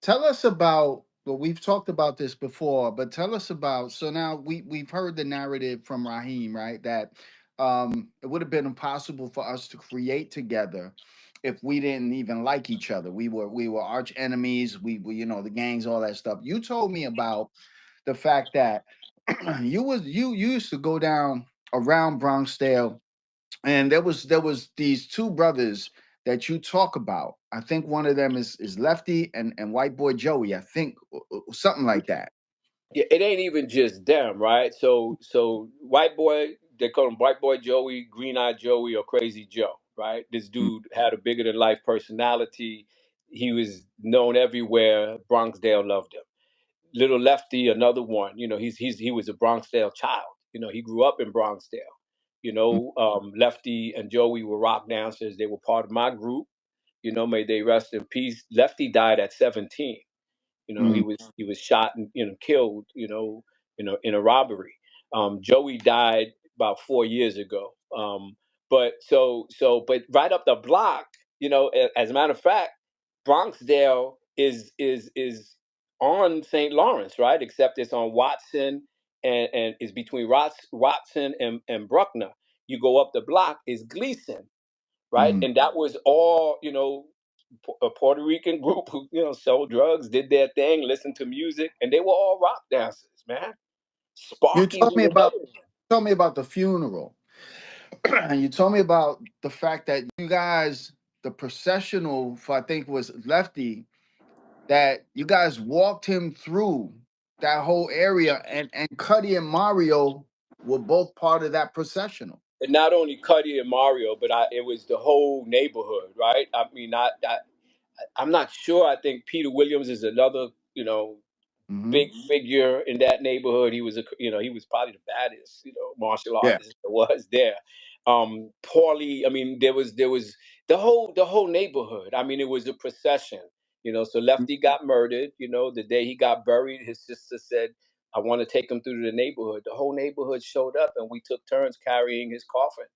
Tell us about, well, we've talked about this before, but tell us about, so now we've heard the narrative from Raheem, right? That it would have been impossible for us to create together if we didn't even like each other. We were arch enemies, we the gangs, all that stuff. You told me about the fact that you used to go down around Bronxdale, and there was these two brothers that you talk about. I think one of them is Lefty and White Boy Joey. I think something like that. Yeah, it ain't even just them, right? So white boy, they call him white boy Joey, green eyed Joey, or crazy Joe, right? This dude had a bigger than life personality. He was known everywhere. Bronxdale loved him. Little Lefty, another one. He was a Bronxdale child. He grew up in Bronxdale. Lefty and Joey were rock dancers. They were part of my group. May they rest in peace. Lefty died at 17. He Mm-hmm. was shot and killed. In a robbery. Joey died about 4 years ago. But right up the block, as a matter of fact, Bronxdale is on St. Lawrence, right? Except it's on Watson and it's between Watson and Bruckner. You go up the block is Gleason, right? Mm-hmm. And that was all, a Puerto Rican group who, sold drugs, did their thing, listened to music, and they were all rock dancers, man. You Sparky told was me about another one. told me about the funeral, and you told me about the fact that you guys, the processional for, I think was Lefty, that you guys walked him through that whole area, and Cuddy and Mario were both part of that processional. And not only Cuddy and Mario, but it was the whole neighborhood, right? I mean, I'm not sure. I think Peter Williams is another, Hmm. big figure in that neighborhood. He was probably the baddest, martial Yeah. artist there was there. Paulie, I mean, there was the whole neighborhood. I mean, it was a procession. So Lefty got murdered. The day he got buried, his sister said, "I want to take him through the neighborhood." The whole neighborhood showed up, and we took turns carrying his coffin.